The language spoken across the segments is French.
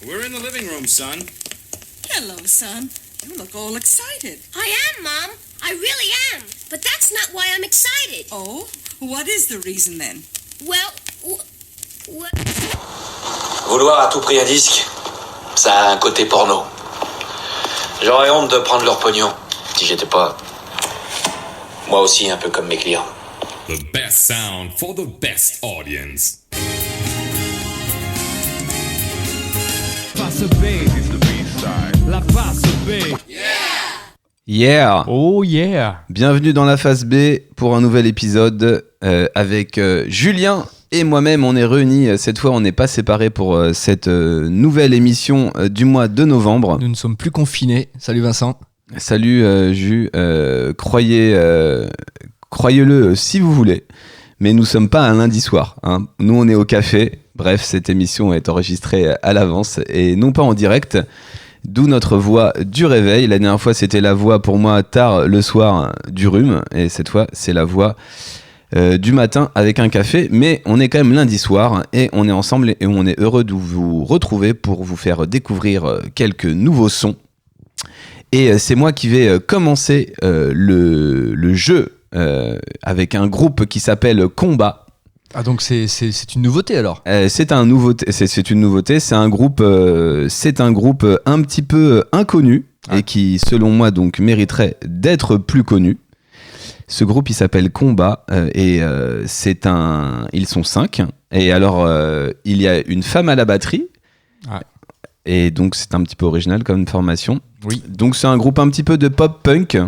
We're in the living room, son. Hello, son. You look all excited. I am, Mom. I really am. But that's not why I'm excited. Oh? What is the reason then? Well, Vouloir à tout prix un disque, ça a un côté porno. J'aurais honte de prendre leur pognon si j'étais pas, moi aussi, un peu comme mes clients. The best sound for the best audience. Face B, la face B. Yeah. Oh yeah. Bienvenue dans la phase B pour un nouvel épisode avec Julien et moi-même. On est réunis, cette fois on n'est pas séparés pour cette nouvelle émission du mois de novembre. Nous ne sommes plus confinés. Salut Vincent. Salut Jus, croyez-le si vous voulez, mais nous sommes pas un lundi soir, hein. Nous on est au café. Bref, cette émission est enregistrée à l'avance et non pas en direct. D'où notre voix du réveil. La dernière fois, c'était la voix pour moi tard le soir du rhume. Et cette fois, c'est la voix du matin avec un café. Mais on est quand même lundi soir et on est ensemble et on est heureux de vous retrouver pour vous faire découvrir quelques nouveaux sons. Et c'est moi qui vais commencer le jeu avec un groupe qui s'appelle Combat. Ah donc c'est une nouveauté alors. C'est une nouveauté. C'est un groupe un petit peu inconnu et qui, selon moi, donc mériterait d'être plus connu. Ce groupe, il s'appelle Combat et ils sont 5. Et alors, il y a une femme à la batterie. Ouais. Et donc, c'est un petit peu original comme formation. Oui. Donc, c'est un groupe un petit peu de pop-punk.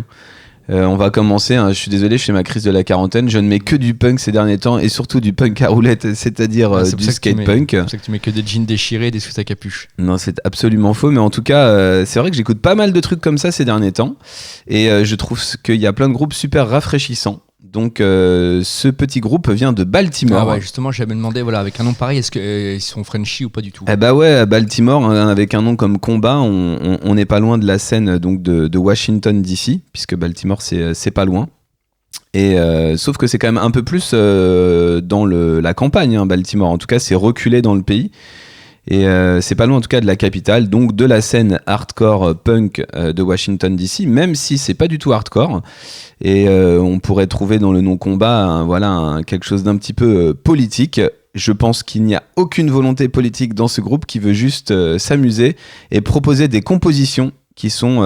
On va commencer, hein. Je suis désolé, je fais ma crise de la quarantaine. Je ne mets que du punk ces derniers temps et surtout du punk à roulette, c'est-à-dire du skate punk. C'est pour ça que tu mets que des jeans déchirés et des sous à capuche. Non, c'est absolument faux, mais en tout cas, c'est vrai que j'écoute pas mal de trucs comme ça ces derniers temps et je trouve qu'il y a plein de groupes super rafraîchissants. Donc ce petit groupe vient de Baltimore. Ah ouais, justement, j'avais demandé, voilà, avec un nom pareil, est-ce qu'ils sont Frenchy ou pas du tout? Eh bah ouais, à Baltimore, hein, avec un nom comme Combat, on n'est pas loin de la scène donc de Washington DC, puisque Baltimore c'est pas loin. Et sauf que c'est quand même un peu plus dans la campagne, hein, Baltimore. En tout cas, c'est reculé dans le pays. Et c'est pas loin en tout cas de la capitale, donc de la scène hardcore punk de Washington DC, même si c'est pas du tout hardcore. Et on pourrait trouver dans le nom Combat quelque chose d'un petit peu politique. Je pense qu'il n'y a aucune volonté politique dans ce groupe qui veut juste s'amuser et proposer des compositions qui sont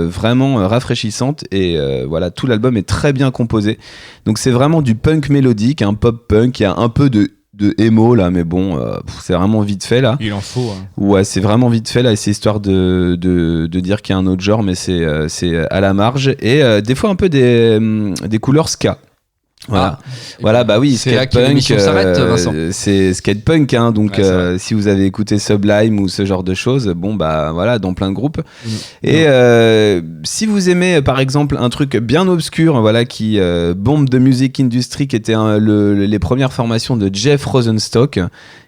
vraiment rafraîchissantes. Et voilà, tout l'album est très bien composé. Donc c'est vraiment du punk mélodique, un pop punk, il y a un peu de emo là, mais bon, c'est vraiment vite fait là. Il en faut. Hein. Ouais, c'est vraiment vite fait là, et c'est histoire de dire qu'il y a un autre genre, mais c'est à la marge. Et des fois un peu des couleurs ska. Voilà, voilà, bah oui, c'est là que l'émission s'arrête, Vincent. C'est skate punk, hein, donc ouais, si vous avez écouté Sublime ou ce genre de choses, bon bah voilà, dans plein de groupes. Et si vous aimez par exemple un truc bien obscur, voilà, qui bombe de music industry, qui était les premières formations de Jeff Rosenstock,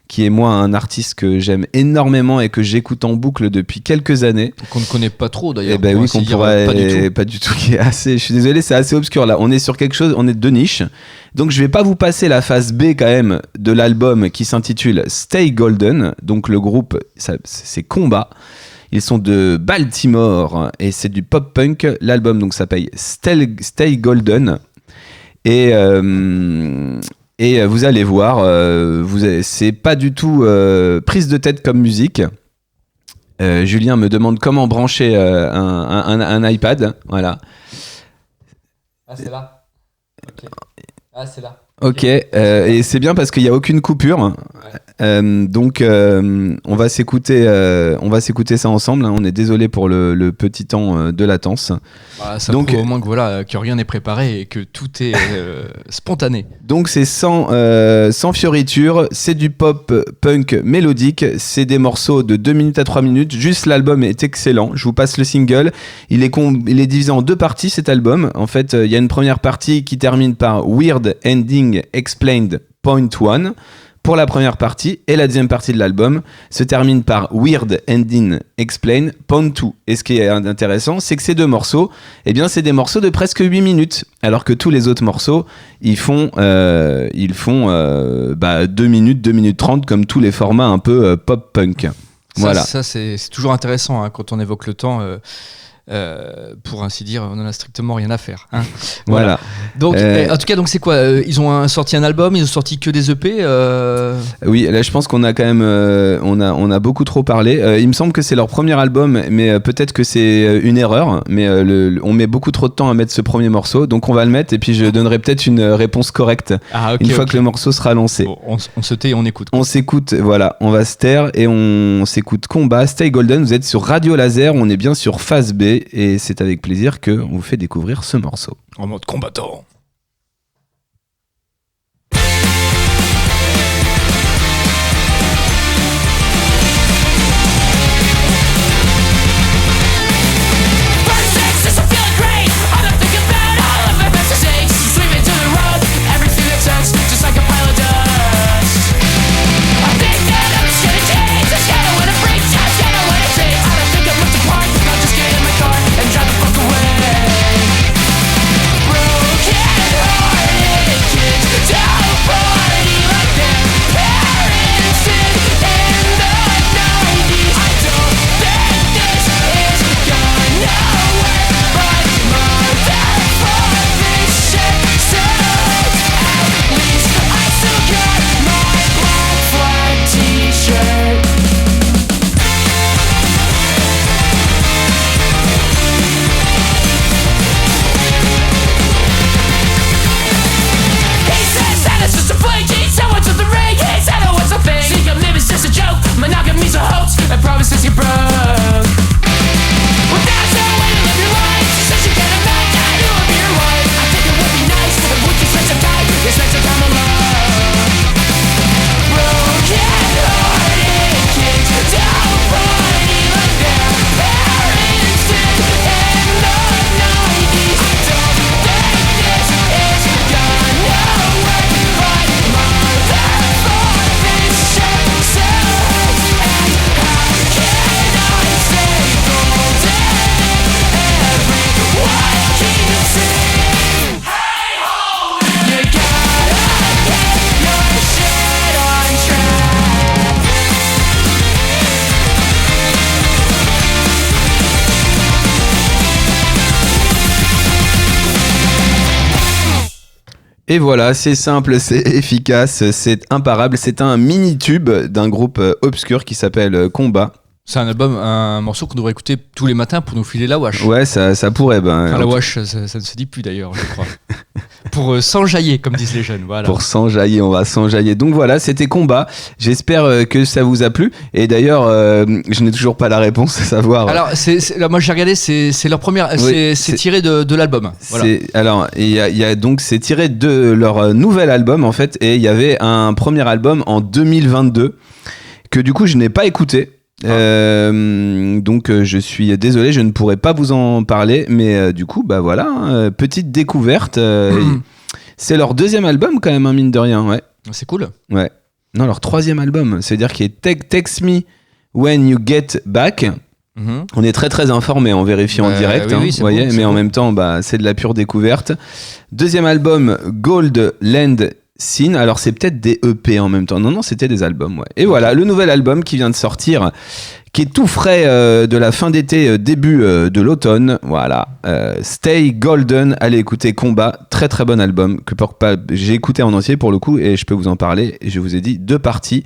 qui est moi un artiste que j'aime énormément et que j'écoute en boucle depuis quelques années. Qu'on ne connaît pas trop d'ailleurs. Et ben oui, qu'on pourrait pas du tout. Qui est assez. Je suis désolé, c'est assez obscur là. On est sur quelque chose, on est de niche. Donc je vais pas vous passer la phase B quand même de l'album qui s'intitule Stay Golden. Donc le groupe, c'est Combat. Ils sont de Baltimore et c'est du pop punk. L'album donc s'appelle Stay Golden. Et vous allez voir, c'est pas du tout prise de tête comme musique. Julien me demande comment brancher un iPad. Voilà. Ah, c'est là. Okay. Ah, c'est là. Ok, et c'est bien parce qu'il n'y a aucune coupure. Ouais. Donc, on va s'écouter ça ensemble. Hein. On est désolé pour le petit temps de latence. Bah, ça prouve au moins que rien n'est préparé et que tout est spontané. Donc, c'est sans fioriture. C'est du pop punk mélodique. C'est des morceaux de 2 minutes à 3 minutes. Juste l'album est excellent. Je vous passe le single. Il est divisé en 2 parties, cet album. En fait, il y a une première partie qui termine par Weird Ending Explained Point 1 pour la première partie, et la deuxième partie de l'album se termine par Weird Ending Explained Point 2. Et ce qui est intéressant, c'est que ces 2 morceaux, eh bien, c'est des morceaux de presque 8 minutes, alors que tous les autres morceaux, ils font 2 minutes, 2 minutes 30, comme tous les formats un peu pop-punk. Voilà. Ça c'est toujours intéressant hein, quand on évoque le temps. Pour ainsi dire, on en a strictement rien à faire. Hein. Voilà. Donc, en tout cas, donc c'est quoi ils ont sorti un album, ils ont sorti que des EP. Oui, là je pense qu'on a quand même, on a beaucoup trop parlé. Il me semble que c'est leur premier album, mais peut-être que c'est une erreur. Mais on met beaucoup trop de temps à mettre ce premier morceau, donc on va le mettre et puis je donnerai peut-être une réponse correcte une fois que le morceau sera lancé. Bon, on se tait et on écoute. On s'écoute, voilà, on va se taire et on s'écoute Combat, Stay Golden. Vous êtes sur Radio Laser, on est bien sur Phase B. Et c'est avec plaisir qu'on vous fait découvrir ce morceau. En mode combattant. Et voilà, c'est simple, c'est efficace, c'est imparable. C'est un mini-tube d'un groupe obscur qui s'appelle Combat. C'est un album, un morceau qu'on devrait écouter tous les matins pour nous filer la wash. Ouais, ça pourrait. Enfin, la wash, ça ne se dit plus d'ailleurs, je crois. Pour s'enjailler, comme disent les jeunes. Voilà. Pour s'enjailler, on va s'enjailler. Donc voilà, c'était Combat. J'espère que ça vous a plu. Et d'ailleurs, je n'ai toujours pas la réponse, à savoir. Alors, là, moi j'ai regardé, c'est leur première. Oui, c'est tiré de l'album. Voilà. Alors, c'est tiré de leur nouvel album en fait. Et il y avait un premier album en 2022 que du coup je n'ai pas écouté. Donc je suis désolé, je ne pourrais pas vous en parler, mais du coup bah voilà, petite découverte. C'est leur deuxième album quand même, mine de rien, ouais. C'est cool. Ouais. Non, leur troisième album, c'est-à-dire qu'il est Text Me When You Get Back. On est très très informé en vérifiant en direct, oui, vous voyez, mais en même temps bah c'est de la pure découverte. Deuxième album, Gold Land Scene. Alors c'est peut-être des EP en même temps. Non, c'était des albums, ouais. Et voilà, le nouvel album qui vient de sortir, qui est tout frais de la fin d'été, début de l'automne. Voilà, Stay Golden. Allez écouter Combat, très très bon album que j'ai écouté en entier pour le coup et je peux vous en parler. Et je vous ai dit 2 parties,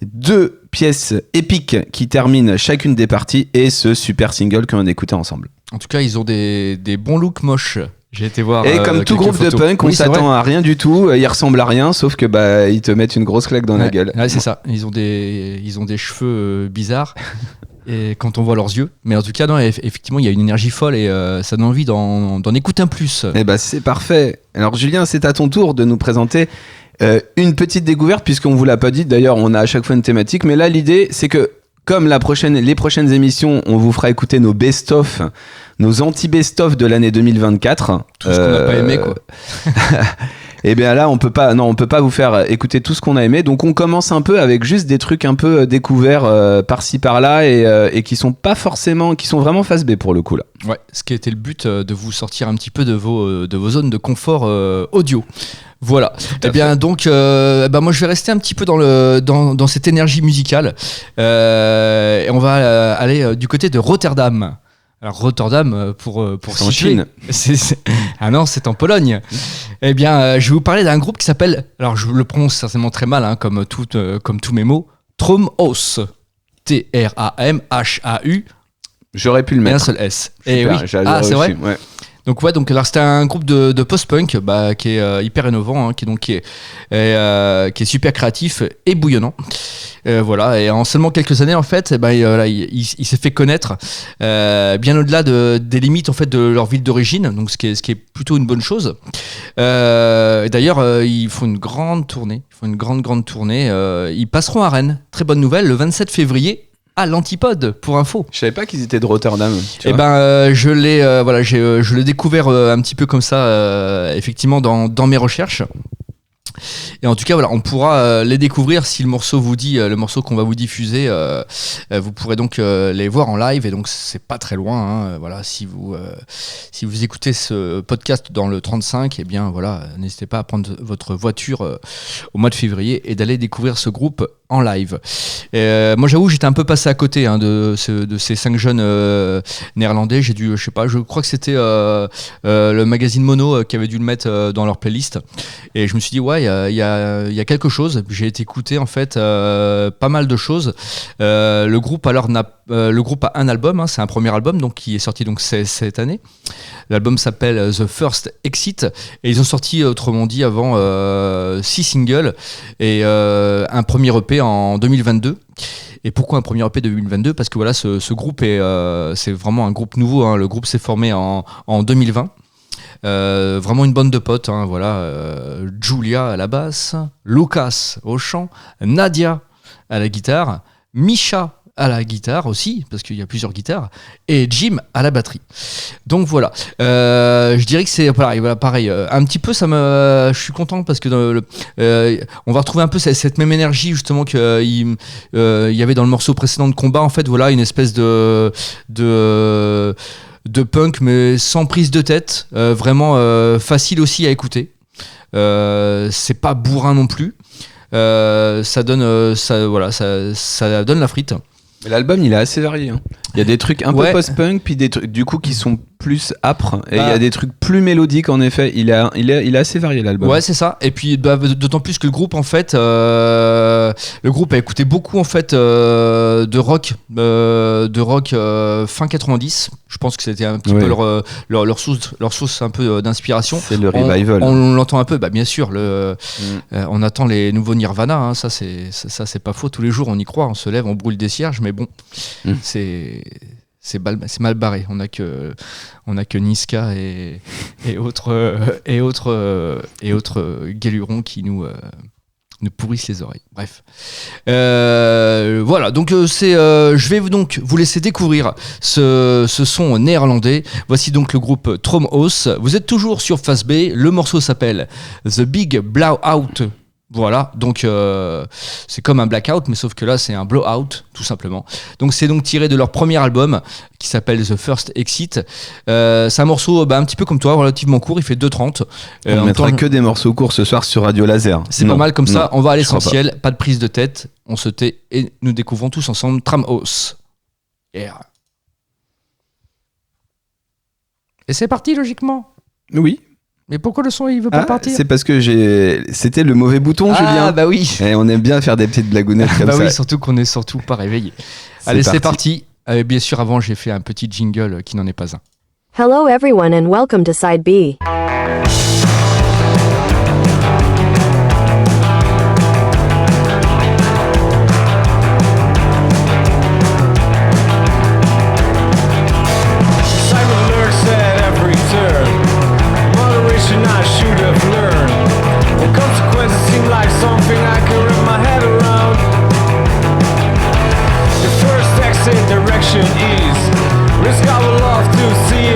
2 pièces épiques qui terminent chacune des parties et ce super single qu'on a écouté ensemble. En tout cas, ils ont des bons looks moches. J'ai été voir. Et comme tout groupe photos. de punk, on s'attend à rien du tout. Ils ressemblent à rien, sauf que bah ils te mettent une grosse claque dans la gueule. Ouais, c'est ça. Ils ont des cheveux bizarres. Et quand on voit leurs yeux, mais en tout cas, non, effectivement, il y a une énergie folle et ça donne envie d'en écouter un plus. Et bah c'est parfait. Alors Julien, c'est à ton tour de nous présenter une petite découverte, puisqu'on vous l'a pas dit. D'ailleurs, on a à chaque fois une thématique, mais là l'idée, c'est que comme les prochaines émissions, on vous fera écouter nos best-of nos anti-best-of de l'année 2024. Tout ce qu'on n'a pas aimé, quoi. Et bien là, on peut pas vous faire écouter tout ce qu'on a aimé. Donc on commence un peu avec juste des trucs un peu découverts par-ci par-là et qui sont vraiment face B pour le coup là. Ouais, ce qui était le but de vous sortir un petit peu de vos zones de confort audio. Voilà. Et bien donc, moi je vais rester un petit peu dans cette énergie musicale. Et on va aller du côté de Rotterdam. Alors Rotterdam, pour c'est en situer, Chine. Ah non, c'est en Pologne. Eh bien, je vais vous parler d'un groupe qui s'appelle, alors je le prononce certainement très mal, hein, comme tous mes mots, Tromhaus. Tramhau. J'aurais pu le Et un mettre. seul S. Super, Et oui. j'adore C'est vrai. aussi, ouais. Donc alors c'était un groupe de post-punk qui est hyper innovant, hein, qui est super créatif et bouillonnant. Voilà, et en seulement quelques années en fait, il s'est fait connaître bien au-delà des limites en fait de leur ville d'origine, donc ce qui est plutôt une bonne chose. D'ailleurs, ils font une grande tournée, ils passeront à Rennes. Très bonne nouvelle, le 27 février. À l'Antipode, pour info. Je savais pas qu'ils étaient de Rotterdam. Eh ben, je l'ai découvert un petit peu comme ça, effectivement, dans mes recherches. Et en tout cas, voilà, on pourra les découvrir si le morceau vous dit, le morceau qu'on va vous diffuser, vous pourrez donc les voir en live. Et donc, c'est pas très loin. Hein, voilà, si vous écoutez ce podcast dans le 35, eh bien, voilà, n'hésitez pas à prendre votre voiture au mois de février et d'aller découvrir ce groupe en live. Moi, j'avoue, j'étais un peu passé à côté de ces 5 jeunes néerlandais. Je crois que c'était le magazine Mono qui avait dû le mettre dans leur playlist. Et je me suis dit, ouais, il y a quelque chose. J'ai été écouter en fait pas mal de choses. Le groupe a un album, hein, c'est un premier album donc qui est sorti donc cette année. L'album s'appelle The First Exit et ils ont sorti autrement dit avant 6 singles et un premier EP en 2022. Et pourquoi un premier EP de 2022 ? Parce que voilà, ce groupe c'est vraiment un groupe nouveau, hein. Le groupe s'est formé en 2020. Vraiment une bande de potes, hein, voilà. Julia à la basse, Lucas au chant, Nadia à la guitare, Misha à la guitare aussi, parce qu'il y a plusieurs guitares, et Jim à la batterie. Donc voilà, je dirais que c'est pareil, un petit peu je suis content parce que on va retrouver un peu cette même énergie justement qu'il y avait dans le morceau précédent de Combat, en fait, voilà, une espèce de punk mais sans prise de tête, vraiment facile aussi à écouter, c'est pas bourrin non plus, ça donne la frite. L'album, il est assez varié. Hein. Il y a des trucs un peu post-punk, puis des trucs du coup qui sont plus âpres, et il y a des trucs plus mélodiques. En effet, il est assez varié l'album. Ouais, c'est ça. Et puis d'autant plus que le groupe en fait, a écouté beaucoup en fait de rock fin 90. Je pense que c'était un petit peu leur source un peu d'inspiration. C'est le revival. On l'entend un peu, bien sûr. On attend les nouveaux Nirvana. Hein, ça c'est pas faux. Tous les jours on y croit. On se lève, on brûle des cierges, mais bon, c'est mal barré. On a que Niska et autres galurons qui nous pourrissent les oreilles. Bref. Voilà, donc je vais donc vous laisser découvrir ce son néerlandais. Voici donc le groupe Tromhaus. Vous êtes toujours sur Face B. Le morceau s'appelle The Big Blowout. Voilà, donc c'est comme un blackout, mais sauf que là c'est un blowout, tout simplement. Donc c'est donc tiré de leur premier album qui s'appelle The First Exit. C'est un morceau un petit peu comme toi, relativement court, il fait 2h30. On ne mettra que des morceaux courts ce soir sur Radio Laser. C'est pas mal comme ça, on va à l'essentiel, pas de prise de tête, on se tait et nous découvrons tous ensemble Tromhaus. Yeah. Et c'est parti logiquement. Oui. Mais pourquoi le son il veut pas partir ? C'est parce que c'était le mauvais bouton, Julien. Ah bah oui. Et on aime bien faire des petites blagounettes comme ça. Oui, surtout qu'on est surtout pas réveillé. Allez, c'est parti. Bien sûr, avant j'ai fait un petit jingle qui n'en est pas un. Hello everyone and welcome to Side B. Direction is risk I would love to see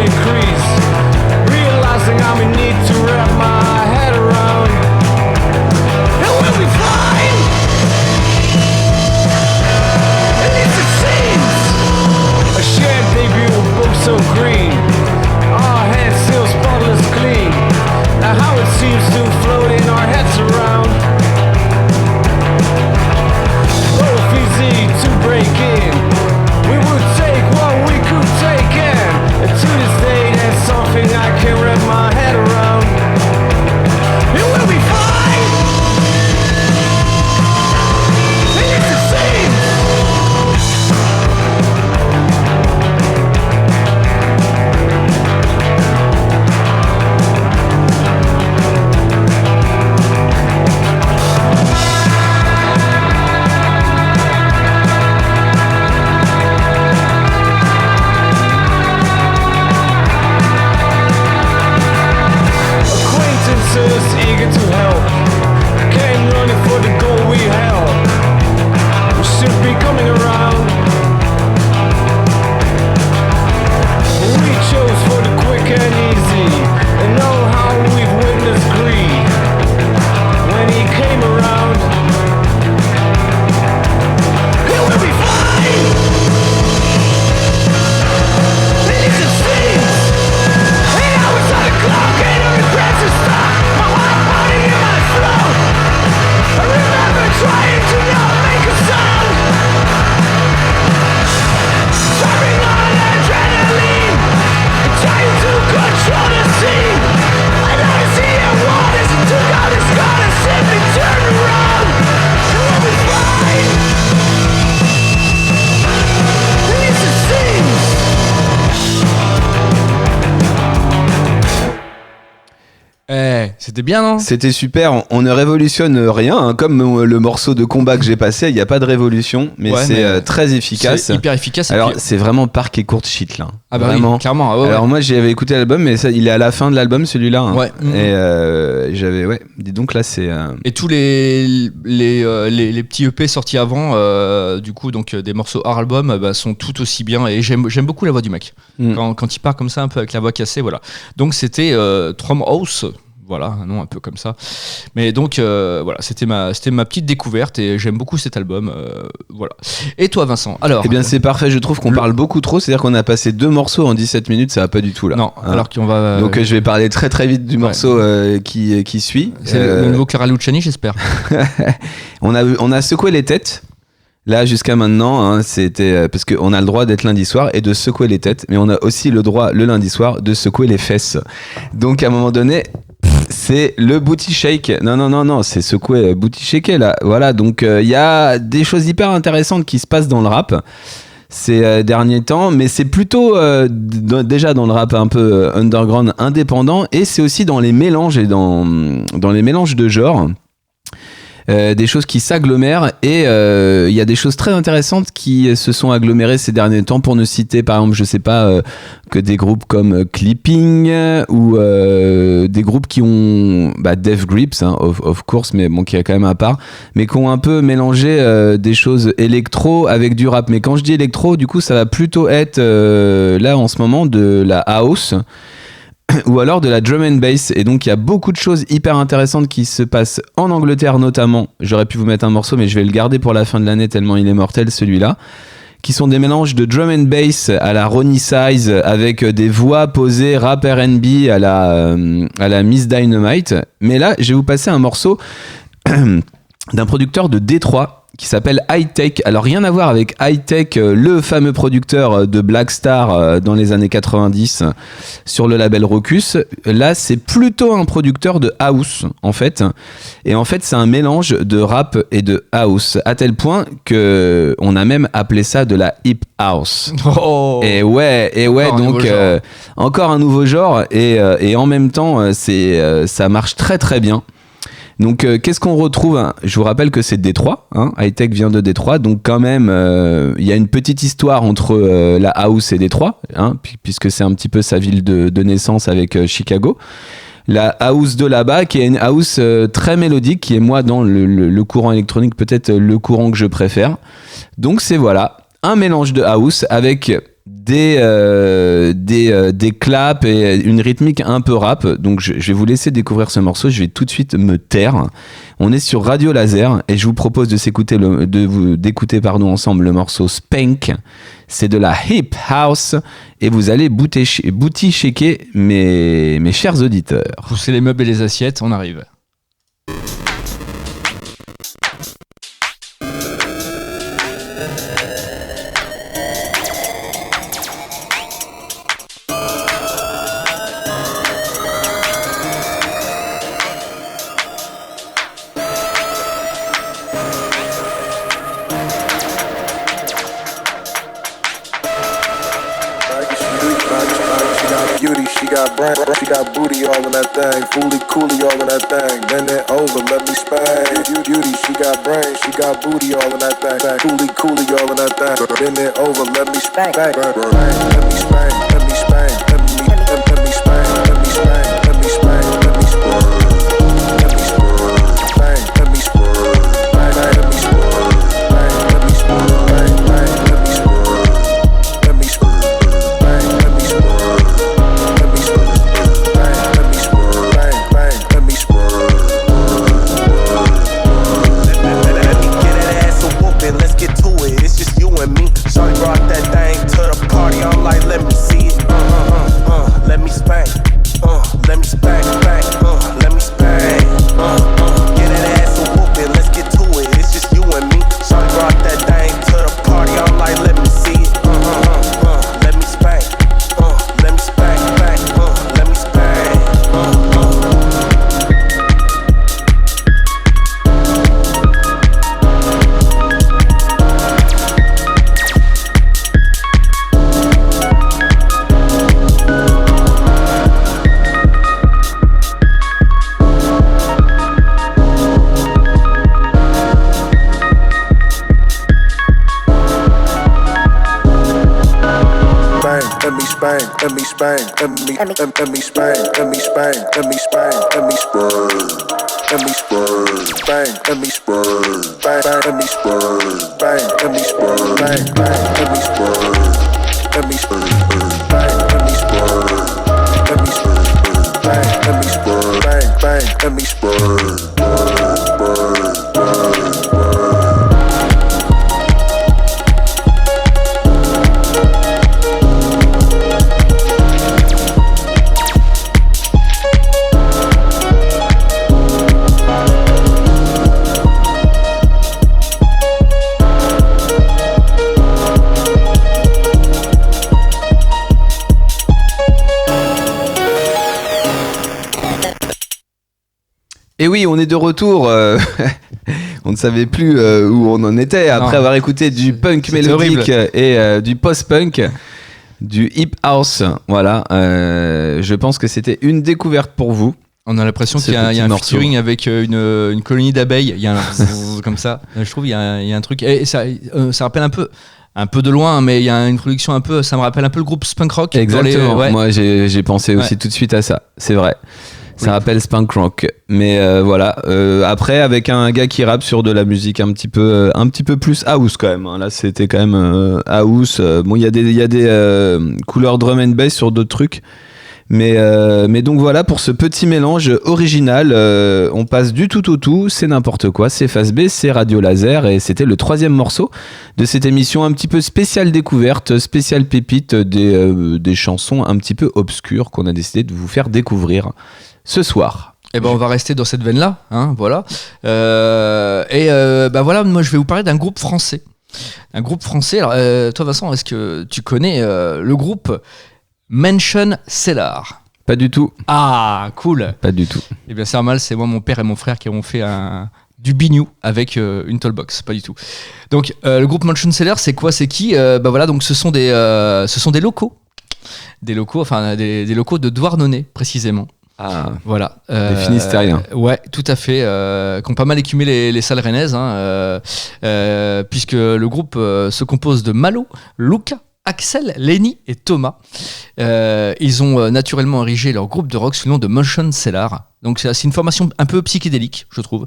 C'était bien, non? C'était super, on ne révolutionne rien, hein, comme le morceau de combat que j'ai passé, il n'y a pas de révolution, mais Ouais, c'est mais très efficace. C'est hyper efficace. et Alors puis- c'est vraiment Park et Court shit là. ah bah vraiment. oui, clairement. Ah ouais, Alors moi j'avais écouté l'album, mais ça, il est à la fin de l'album celui-là. Hein. Ouais. Et j'avais, dis donc là c'est... Et tous les petits EP sortis avant, du coup, donc des morceaux hors album, sont tout aussi bien. Et j'aime beaucoup la voix du mec. Quand il part comme ça, un peu avec la voix cassée, voilà. Donc c'était Tromhouse. Voilà, un nom un peu comme ça. Mais donc, voilà, c'était ma petite découverte et j'aime beaucoup cet album. Voilà. Et toi, Vincent? Alors. Eh bien, c'est parfait. Je trouve qu'on parle beaucoup trop. C'est-à-dire qu'on a passé 2 morceaux en 17 minutes. Ça va pas du tout, là. Non, Hein. alors qu'on va. Donc, je vais parler très très vite du morceau qui suit. C'est le nouveau Clara Luciani, j'espère. On a secoué les têtes. Là, jusqu'à maintenant, hein, c'était parce qu'on a le droit d'être lundi soir et de secouer les têtes, mais on a aussi le droit le lundi soir de secouer les fesses. Donc, à un moment donné, c'est le booty shake. Non, c'est secouer booty shaker là. Voilà, donc il y a des choses hyper intéressantes qui se passent dans le rap ces derniers temps, mais c'est plutôt déjà dans le rap un peu underground indépendant, et c'est aussi dans les mélanges et dans les mélanges de genres. Des choses qui s'agglomèrent, et il y a des choses très intéressantes qui se sont agglomérées ces derniers temps, pour ne citer par exemple, je sais pas, que des groupes comme Clipping ou des groupes qui ont Death Grips, hein, of course, mais bon, qui est quand même à part, mais qui ont un peu mélangé des choses électro avec du rap. Mais quand je dis électro, du coup ça va plutôt être là en ce moment de la house ou alors de la drum and bass. Et donc il y a beaucoup de choses hyper intéressantes qui se passent en Angleterre notamment. J'aurais pu vous mettre un morceau, mais je vais le garder pour la fin de l'année tellement il est mortel celui-là, qui sont des mélanges de drum and bass à la Ronnie Size, avec des voix posées rap R&B à la Miss Dynamite. Mais là je vais vous passer un morceau d'un producteur de Détroit qui s'appelle High Tech. Alors rien à voir avec High Tech, le fameux producteur de Black Star dans les années 90 sur le label Rocus. Là c'est plutôt un producteur de house en fait. Et en fait c'est un mélange de rap et de house, à tel point que on a même appelé ça de la hip house. Oh. Et ouais, donc encore un nouveau genre, et en même temps ça marche très très bien. Donc qu'est-ce qu'on retrouve? Je vous rappelle que c'est Détroit, hein, High Tech vient de Détroit, donc quand même il y a une petite histoire entre la house et Détroit, hein, puisque c'est un petit peu sa ville de naissance avec Chicago. La house de là-bas, qui est une house très mélodique, qui est moi dans le courant électronique peut-être le courant que je préfère. Donc c'est voilà, un mélange de house avec des claps et une rythmique un peu rap. Donc je vais vous laisser découvrir ce morceau. Je vais tout de suite me taire. On est sur Radio Laser et je vous propose d'écouter ensemble le morceau Spank. C'est de la hip house et vous allez booty shaker mes chers auditeurs. Pousser les meubles et les assiettes, on arrive. She got booty all in that thing, fooly cooly all in that thing. Bend it over, let me spank. Beauty, she got brains, she got booty all in that thing. Fooly cooly all in that thing. Bend it over, let me spank. Let me spank, let me spank, let me spank, let me spank, let me spank, let me spank, let me spank, let me spank, let me spank, let me me Spain, let me Spain, let me Spain, let me Spain, let me Spain, let me Spain, let me Spain, let me Spain, let me Spain, bang, let me Spain, bang, let me Spain, bang, bang, let me Spain, let me Spain, bang, let me Spain, let me Spain, bang, let me Spain, bang, bang, let me Spain, bang, bang, bang. Et oui, on est de retour. On ne savait plus où on en était après avoir écouté du punk mélodique et du post-punk, du hip house. Voilà. Je pense que c'était une découverte pour vous. On a l'impression qu'il y a un featuring avec une colonie d'abeilles. Il y a un comme ça. Je trouve il y a un truc. Et ça rappelle un peu de loin, mais il y a une production un peu. Ça me rappelle un peu le groupe Spunk Rock. Exactement. Moi, j'ai pensé aussi tout de suite à ça. C'est vrai. Ça rappelle Spunk Rock, mais voilà. Après, avec un gars qui rappe sur de la musique un petit peu plus house quand même. Hein. Là, c'était quand même house. Bon, il y a des couleurs drum and bass sur d'autres trucs, mais donc voilà pour ce petit mélange original. On passe du tout au tout. C'est n'importe quoi. C'est Phase B, c'est Radio Laser, et c'était le 3e morceau de cette émission un petit peu spéciale découverte, spéciale pépite des chansons un petit peu obscures qu'on a décidé de vous faire découvrir ce soir. Et ben on va rester dans cette veine-là, hein, voilà. Voilà, moi je vais vous parler d'un groupe français. Un groupe français. Alors, toi Vincent, est-ce que tu connais le groupe Mansion Cellar? Pas du tout. Ah, cool. Pas du tout. Eh bien c'est normal, c'est moi, mon père et mon frère qui ont fait du bignou avec une tollbox, pas du tout. Donc le groupe Mansion Cellar, c'est quoi, c'est qui? Voilà, donc ce sont des locaux. Des locaux de Douarnenez précisément. Ah, voilà. Des Finistériens. Ouais, tout à fait. Qui ont pas mal écumé les salles rennaises, hein, puisque le groupe se compose de Malo, Luca, Axel, Lenny et Thomas. Ils ont naturellement érigé leur groupe de rock sous le nom de Mansion Cellar. Donc c'est une formation un peu psychédélique, je trouve,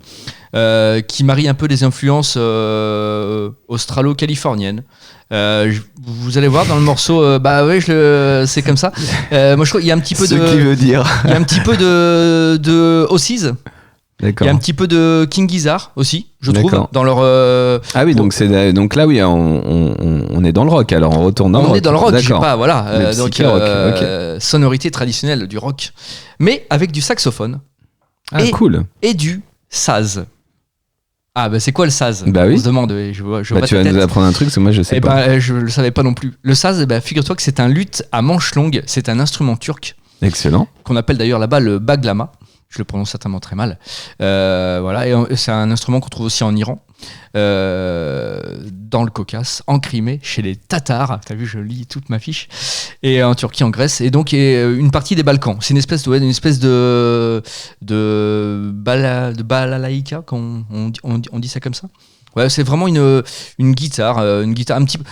qui marie un peu des influences australo-californiennes. Vous allez voir dans le morceau, c'est comme ça. Moi je crois qu'il y a un petit peu Ce qui veut dire. Il y a un petit peu de Ossies. D'accord. Il y a un petit peu de King Gizzard aussi, je trouve, dans leur. Ah oui, donc là oui, on est dans le rock. Alors on retourne dans le rock. On est dans le rock, je sais pas, voilà. Le Donc okay. Sonorité traditionnelle du rock, mais avec du saxophone. Cool. Et du saz. Ah c'est quoi le saz? Bah oui. On se demande. Tu vas nous apprendre un truc, parce que moi je sais pas. Je le savais pas non plus. Le saz, figure-toi que c'est un luth à manche longue. C'est un instrument turc. Excellent. Qu'on appelle d'ailleurs là-bas le baglama. Je le prononce certainement très mal. Voilà, et c'est un instrument qu'on trouve aussi en Iran, dans le Caucase, en Crimée, chez les Tatars. T'as vu, je lis toute ma fiche. Et en Turquie, en Grèce, et donc une partie des Balkans. C'est une espèce de balalaïka, on dit ça comme ça. Ouais, c'est vraiment une guitare un petit peu,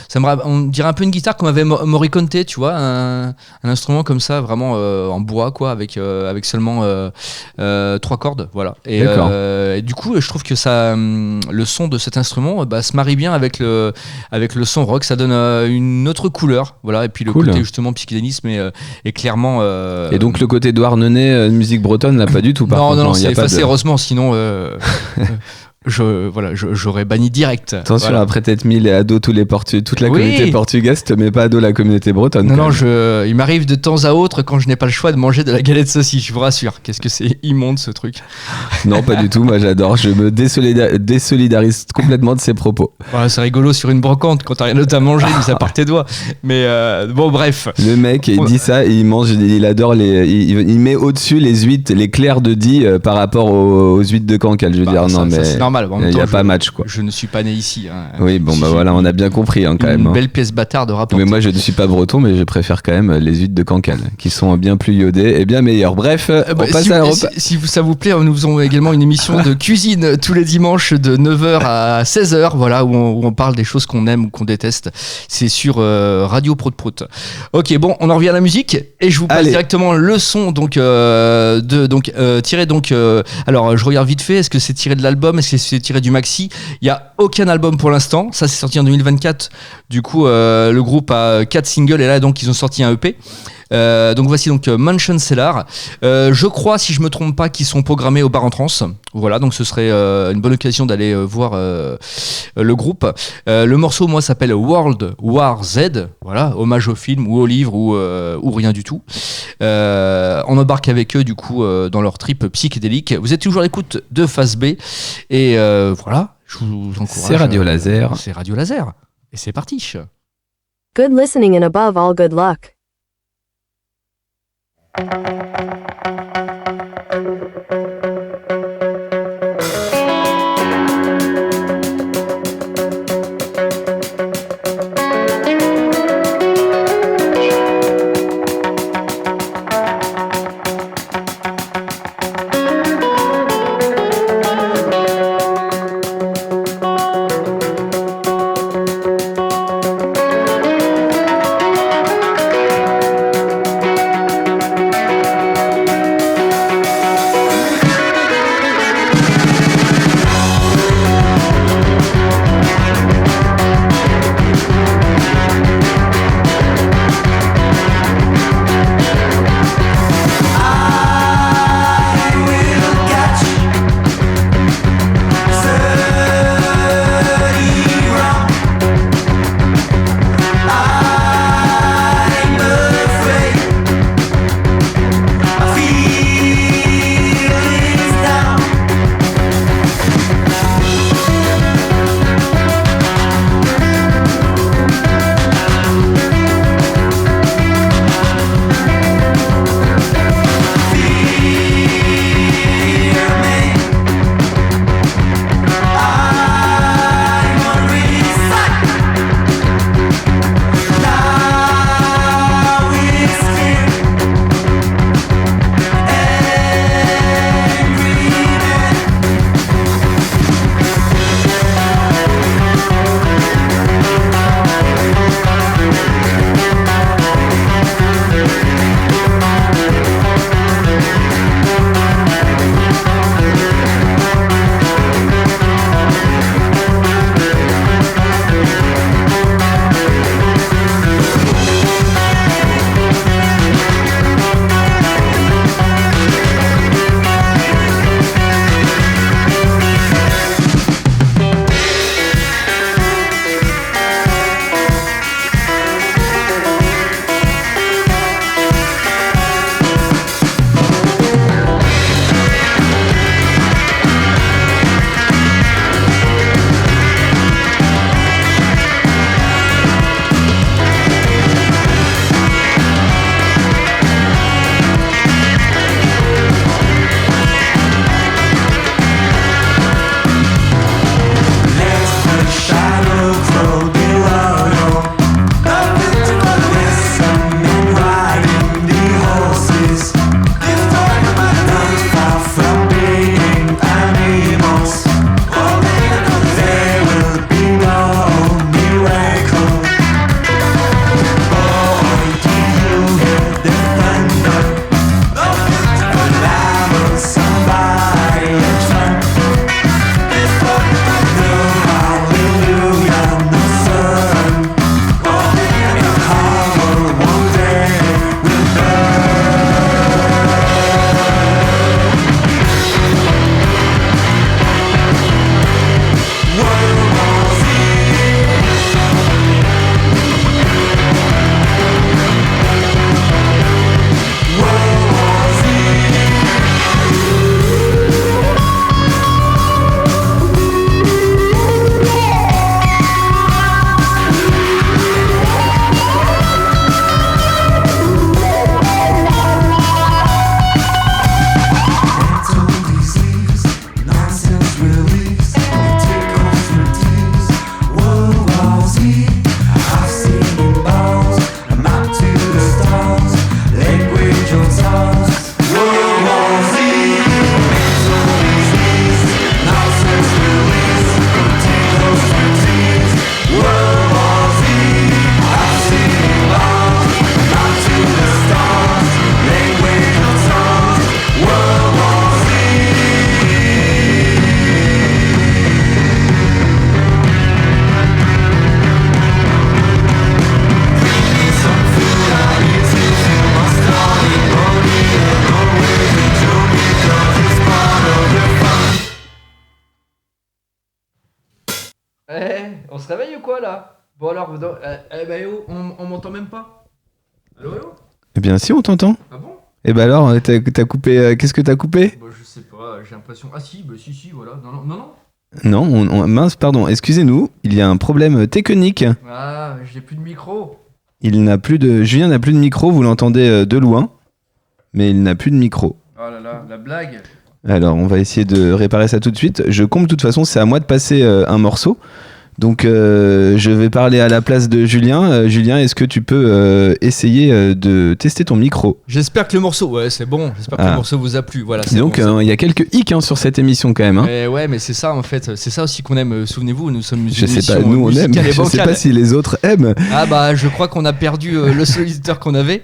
on dirait un peu une guitare comme avait Morricone, tu vois, un instrument comme ça, vraiment en bois, quoi, avec seulement 3 cordes, voilà. Et du coup, je trouve que ça, le son de cet instrument, se marie bien avec le son rock. Ça donne une autre couleur, voilà. Et puis le côté justement psychédélisme est clairement. Et donc le côté Douarnenez, musique bretonne, là, pas du tout. Non, c'est effacé, heureusement, sinon. J'aurais banni direct. Attention, voilà. Après t'être mis les ados toute la communauté portugaise te met pas ado la communauté bretonne. Non, il m'arrive de temps à autre, quand je n'ai pas le choix, de manger de la galette saucisse, je vous rassure. Qu'est-ce que c'est immonde ce truc. Non, pas du tout, moi j'adore. Je me désolidarise complètement de ces propos. Voilà, c'est rigolo sur une brocante quand t'as rien d'autre à manger, mis à part tes doigts. Mais bon, bref. Le mec, il dit ça, et il mange, il adore il met au-dessus les huîtres, les clairs de Die par rapport aux huîtres de Cancale. Je veux dire, non, mais. normal. En même Il n'y temps, a pas match, quoi. Je ne suis pas né ici. Hein. Oui, bon, bah voilà, on a bien compris, hein, quand même. Une Hein. belle pièce bâtarde de rapport. Mais moi, je ne suis pas breton, mais je préfère quand même les huîtres de Cancale, qui sont bien plus iodées et bien meilleures. Bref, on passe à la repas. Ça vous plaît, nous faisons également une émission de cuisine tous les dimanches de 9h à 16h, voilà, où on parle des choses qu'on aime ou qu'on déteste. C'est sur Radio Prout Prout. Ok, bon, on en revient à la musique et je vous passe directement le son donc tiré donc. Alors, je regarde vite fait. Est-ce que c'est tiré de l'album? Est-ce que c'est tiré du maxi? Il y a aucun album pour l'instant. Ça, c'est sorti en 2024. Du coup, le groupe a 4 singles et là, donc, ils ont sorti un EP. Donc voici donc Mansion Cellar. Je crois, si je me trompe pas, qu'ils sont programmés au Bar en Trance. Voilà, donc ce serait une bonne occasion d'aller voir le groupe. Le morceau, moi, s'appelle World War Z. Voilà, hommage au film ou au livre ou rien du tout. On embarque avec eux du coup dans leur trip psychédélique. Vous êtes toujours à l'écoute de Phase B et voilà, je vous encourage. C'est Radio Laser. C'est Radio Laser et c'est parti. Good listening and above all good luck. se réveille ou quoi là? Bon alors, on m'entend même pas. Allô? Eh bien, si, on t'entend. Ah bon? Et bah alors, t'as coupé. Qu'est-ce que t'as coupé? Bah, je sais pas, j'ai l'impression. Ah si, bah si, voilà. Non. Non, mince, pardon, excusez-nous, il y a un problème technique. Ah, j'ai plus de micro. Julien n'a plus de micro, vous l'entendez de loin, mais il n'a plus de micro. Oh là là, la blague. Alors, on va essayer de réparer ça tout de suite. Je compte, de toute façon, c'est à moi de passer un morceau. Donc, je vais parler à la place de Julien. Julien, est-ce que tu peux essayer de tester ton micro? J'espère que le morceau, ouais, c'est bon. J'espère que le morceau vous a plu. Voilà. Donc, il y a quelques hicks sur cette émission quand même. Hein. Ouais, mais c'est ça en fait. C'est ça aussi qu'on aime. Souvenez-vous, nous sommes une Je sais émission pas, nous on aime. musicale et Je sais vocale. pas si les autres aiment. Ah bah, je crois qu'on a perdu le seul auditeur qu'on avait.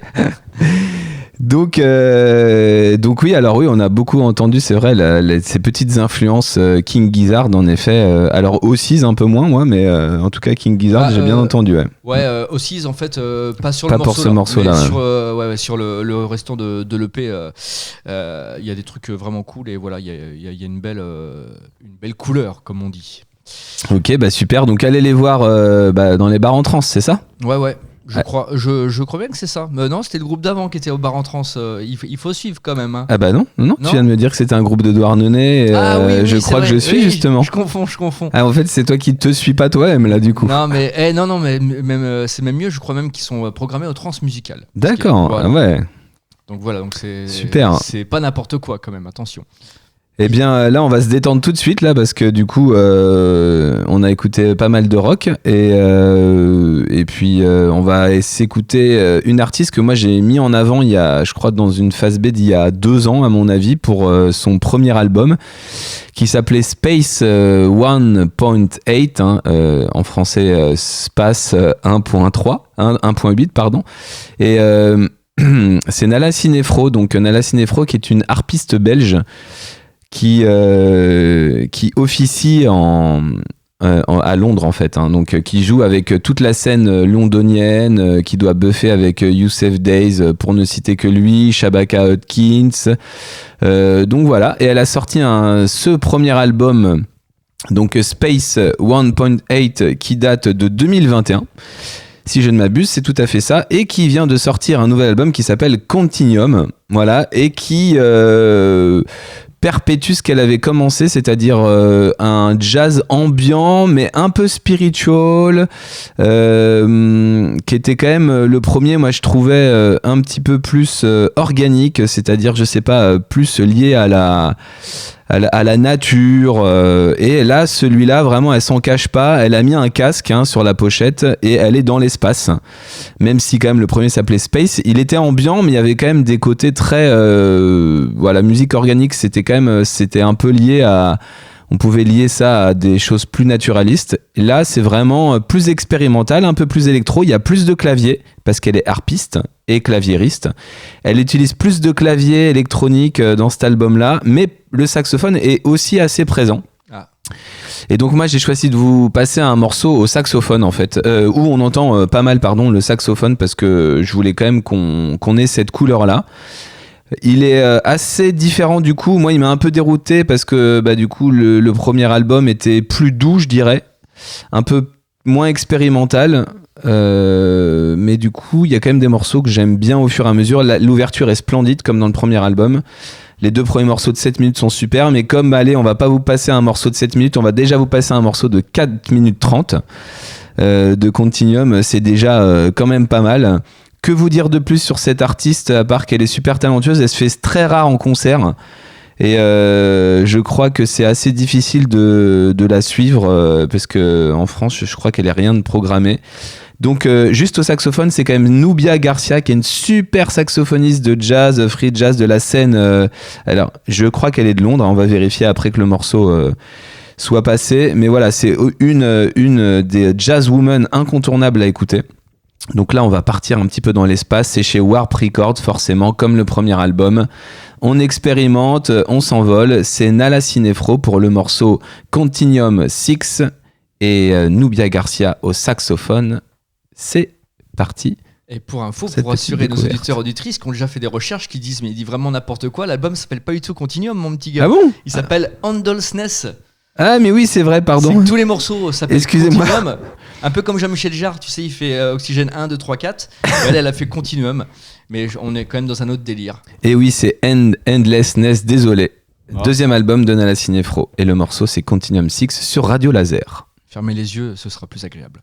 Donc oui, alors oui, on a beaucoup entendu, c'est vrai, ces petites influences King Gizzard, en effet. Alors Ossies un peu moins, moi, mais en tout cas King Gizzard, j'ai bien entendu. Ouais, ouais Ossies en fait, pas sur pas le morceau. Pas pour ce morceau-là. Sur, sur le restant de l'EP, il y a des trucs vraiment cool et voilà, il y a une belle couleur, comme on dit. Ok, bah super. Donc allez les voir dans les bars en trance, c'est ça? Ouais. Je crois bien que c'est ça. Mais non, c'était le groupe d'avant qui était au bar en trance. Il faut suivre quand même. Hein. Ah bah non. Tu viens de me dire que c'était un groupe de Douarnenez. Oui, je crois que je suis justement. Je confonds. Ah en fait c'est toi qui te suis pas toi-même là du coup. Non mais même c'est même mieux. Je crois même qu'ils sont programmés au trans musical. D'accord. Voilà. Ouais. Donc voilà, donc c'est super. C'est pas n'importe quoi quand même. Attention. Eh bien là on va se détendre tout de suite là parce que du coup on a écouté pas mal de rock et puis on va s'écouter une artiste que moi j'ai mis en avant il y a, je crois, dans une phase B d'il y a 2 ans à mon avis pour son premier album qui s'appelait Space 1.8 en français Space 1.3 1.8 pardon et c'est Nala Cinefro, donc Nala Cinefro qui est une harpiste belge qui officie à Londres en fait, donc qui joue avec toute la scène londonienne, qui doit buffer avec Youssef Days pour ne citer que lui, Shabaka Hutchins, donc voilà, et elle a sorti ce premier album, donc Space 1.8 qui date de 2021. Si je ne m'abuse, c'est tout à fait ça, et qui vient de sortir un nouvel album qui s'appelle Continuum, voilà, et qui perpétue ce qu'elle avait commencé, c'est-à-dire un jazz ambiant mais un peu spiritual, qui était quand même le premier, moi je trouvais un petit peu plus organique, c'est-à-dire je sais pas, plus lié à la nature, et là celui-là vraiment elle s'en cache pas, elle a mis un casque sur la pochette et elle est dans l'espace, même si quand même le premier s'appelait Space, il était ambiant mais il y avait quand même des côtés très voilà, musique organique, c'était un peu lié à, on pouvait lier ça à des choses plus naturalistes. Là c'est vraiment plus expérimental, un peu plus électro, il y a plus de claviers parce qu'elle est harpiste et claviériste. Elle utilise plus de claviers électroniques dans cet album-là, mais le saxophone est aussi assez présent. Ah. Et donc moi j'ai choisi de vous passer un morceau au saxophone en fait, où on entend pas mal le saxophone, parce que je voulais quand même qu'on ait cette couleur-là. Il est assez différent du coup, moi il m'a un peu dérouté parce que du coup le premier album était plus doux, je dirais, un peu moins expérimental. Mais du coup il y a quand même des morceaux que j'aime bien au fur et à mesure. L'ouverture est splendide comme dans le premier album, les 2 premiers morceaux de 7 minutes sont super, mais comme on va pas vous passer un morceau de 7 minutes, on va déjà vous passer un morceau de 4 minutes 30 de Continuum, c'est déjà quand même pas mal. Que vous dire de plus sur cette artiste, à part qu'elle est super talentueuse, elle se fait très rare en concert. Et je crois que c'est assez difficile de la suivre parce qu'en France, je crois qu'elle est rien de programmée. Donc juste au saxophone, c'est quand même Nubia Garcia qui est une super saxophoniste de jazz, free jazz de la scène. Alors, je crois qu'elle est de Londres, on va vérifier après que le morceau soit passé. Mais voilà, c'est une des jazzwomen incontournables à écouter. Donc là, on va partir un petit peu dans l'espace. C'est chez Warp Records, forcément, comme le premier album. On expérimente, on s'envole. C'est Nala Cinefro pour le morceau Continuum 6 et Nubia Garcia au saxophone. C'est parti. Et pour info, pour rassurer nos auditeurs et auditrices qui ont déjà fait des recherches, qui disent mais il dit vraiment n'importe quoi, l'album s'appelle pas du tout Continuum, mon petit gars. Ah bon? Il s'appelle Handlessness. Ah, mais oui, c'est vrai, C'est pardon. que tous les morceaux s'appellent Excusez-moi. Continuum. Un peu comme Jean-Michel Jarre, tu sais, il fait Oxygène 1, 2, 3, 4. Elle a fait Continuum. Mais on est quand même dans un autre délire. Et oui, c'est Endlessness, désolé. Ah. Deuxième album de Nala Cinefro. Et le morceau, c'est Continuum 6 sur Radio Laser. Fermez les yeux, ce sera plus agréable.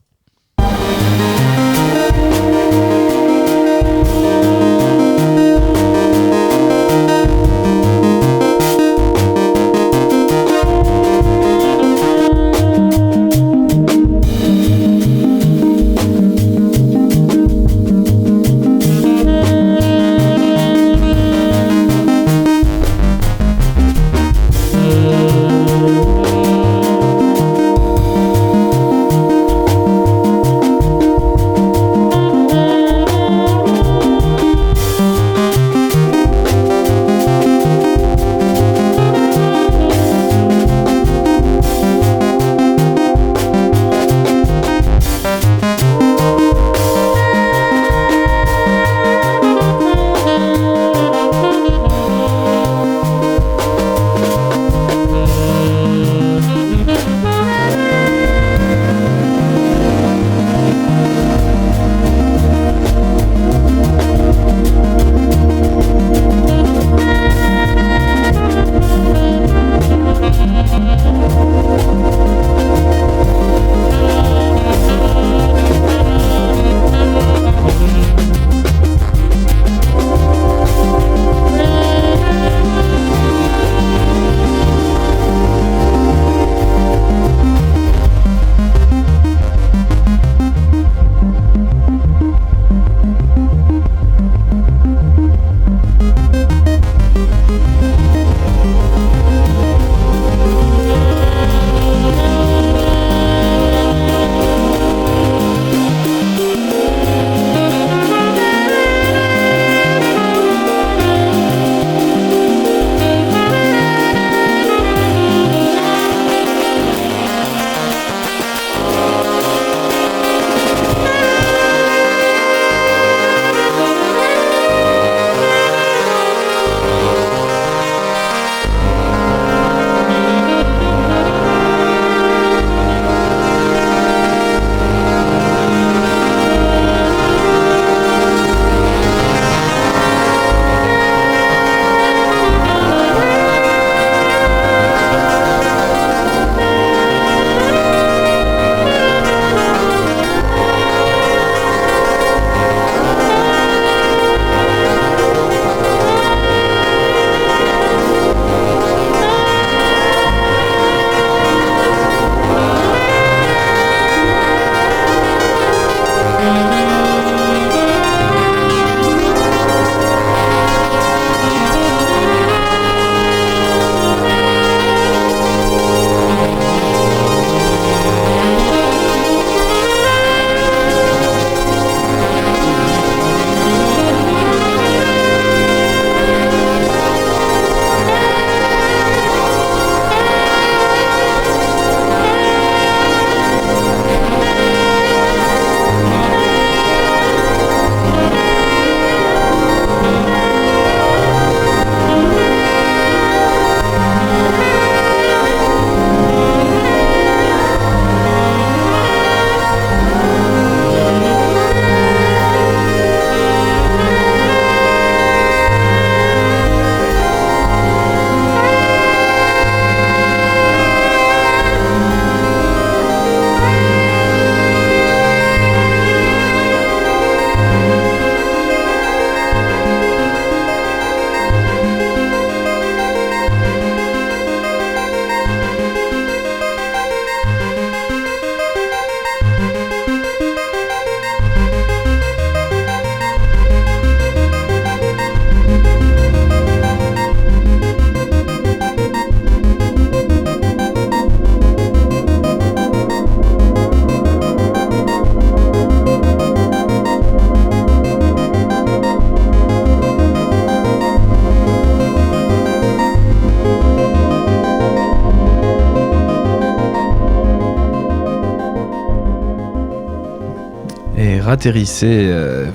atterrissez,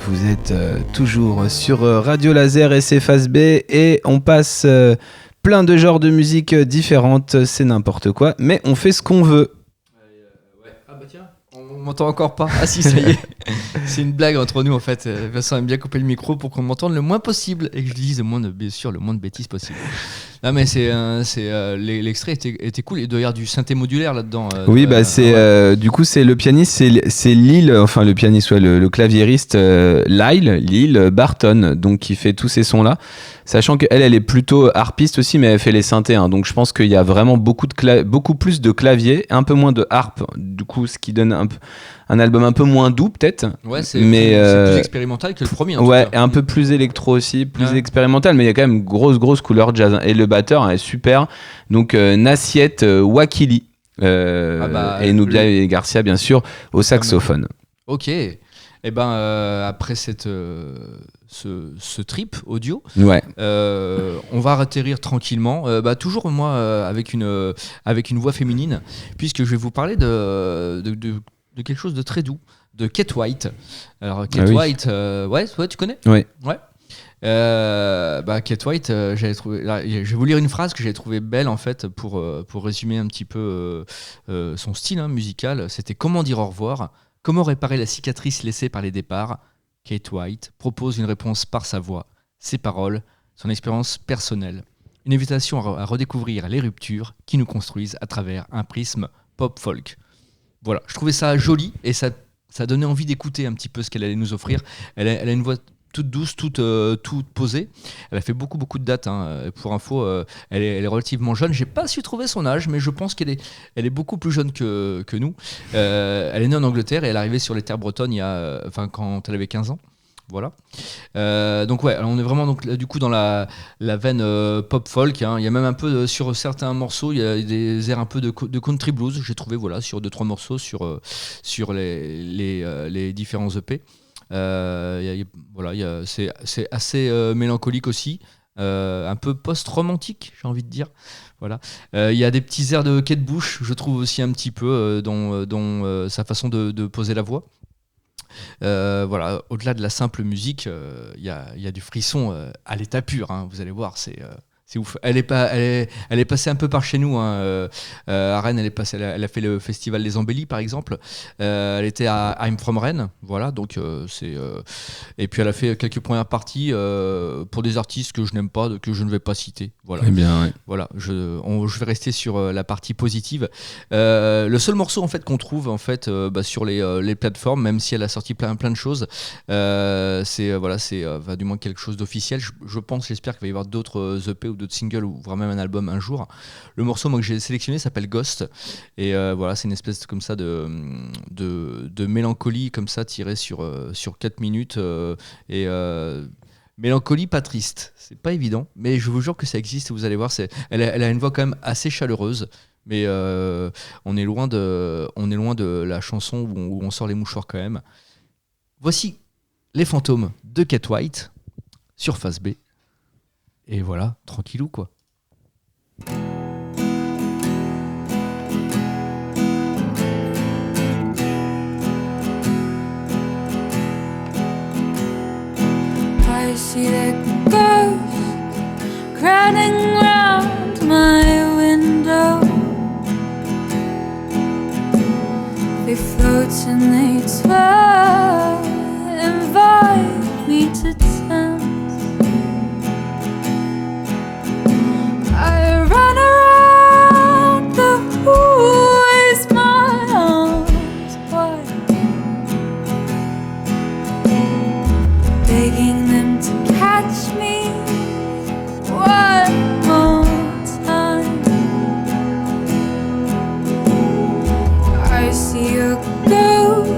vous êtes toujours sur Radio Laser et c'est Phase B et on passe plein de genres de musique différentes, c'est n'importe quoi, mais on fait ce qu'on veut. Ah bah tiens, on m'entend encore pas. Ah si, ça y est. C'est une blague entre nous en fait. Vincent aime bien couper le micro pour qu'on m'entende le moins possible et que je dise bien sûr le moins de bêtises possible. Non mais l'extrait était cool. Il doit y avoir du synthé modulaire là-dedans. Oui, du coup c'est le pianiste, c'est Lyle, enfin le pianiste, ouais, le claviériste Lyle Barton, donc qui fait tous ces sons là. Sachant qu'elle est plutôt harpiste aussi, mais elle fait les synthés, hein, donc je pense qu'il y a vraiment beaucoup plus de clavier, un peu moins de harpe, du coup ce qui donne un album un peu moins doux peut-être. Ouais, c'est plus expérimental que le premier. Ouais, et un peu plus électro aussi, plus expérimental, mais il y a quand même grosse couleur jazz. Et le batteur est super. Donc Nassiet Wakili et Nubia et Garcia bien sûr au saxophone. Ok. Et après ce trip audio, ouais. On va atterrir tranquillement. Toujours moi avec une voix féminine, puisque je vais vous parler de quelque chose de très doux, de Kate White. Alors Kate White, ouais, tu connais ? Ouais. Kate White, j'avais trouvé. Là, je vais vous lire une phrase que j'ai trouvée belle en fait pour résumer un petit peu son style musical. C'était: comment dire au revoir, comment réparer la cicatrice laissée par les départs. Kate White propose une réponse par sa voix, ses paroles, son expérience personnelle. Une invitation à redécouvrir les ruptures qui nous construisent à travers un prisme pop-folk. Voilà, je trouvais ça joli et ça donnait envie d'écouter un petit peu ce qu'elle allait nous offrir. Elle a une voix toute douce, toute posée. Elle a fait beaucoup de dates. Pour info, elle est relativement jeune. J'ai pas su trouver son âge, mais je pense qu'elle est beaucoup plus jeune que nous. Elle est née en Angleterre et elle est arrivée sur les terres bretonnes quand elle avait 15 ans. Voilà. Donc ouais, alors on est vraiment du coup dans la veine pop folk. Il y a même un peu sur certains morceaux, il y a des airs un peu de country blues. J'ai trouvé sur 2-3 morceaux sur les différents EP. C'est assez mélancolique aussi, un peu post-romantique, j'ai envie de dire. Voilà. Il y a des petits airs de Kate Bush, je trouve aussi un petit peu dans sa façon de poser la voix. Au-delà de la simple musique, il y a du frisson à l'état pur. Vous allez voir, c'est ouf. Elle est passée un peu par chez nous. À Rennes, elle a fait le festival des Embellis, par exemple. Elle était à I'm From Rennes. Voilà, donc et puis elle a fait quelques premières parties pour des artistes que je n'aime pas, que je ne vais pas citer. Voilà. Eh bien, ouais. Voilà, je vais rester sur la partie positive. Le seul morceau en fait qu'on trouve en fait sur les plateformes, même si elle a sorti plein de choses, c'est du moins quelque chose d'officiel. J'espère qu'il va y avoir d'autres EP ou d'autres singles ou voire même un album un jour. Le morceau que j'ai sélectionné s'appelle Ghost et c'est une espèce comme ça de mélancolie comme ça tirée sur 4 minutes mélancolie pas triste, c'est pas évident, mais je vous jure que ça existe. Vous allez voir, elle a une voix quand même assez chaleureuse, mais on est loin de la chanson où on sort les mouchoirs quand même. Voici Les Fantômes de Kate White sur Face B. Et voilà, tranquillou quoi. I see the ghost crowding round my window. They float and they twirl, invite me to dance. I run around the woods, my arms wide, begging them to catch me one more time. I see a ghost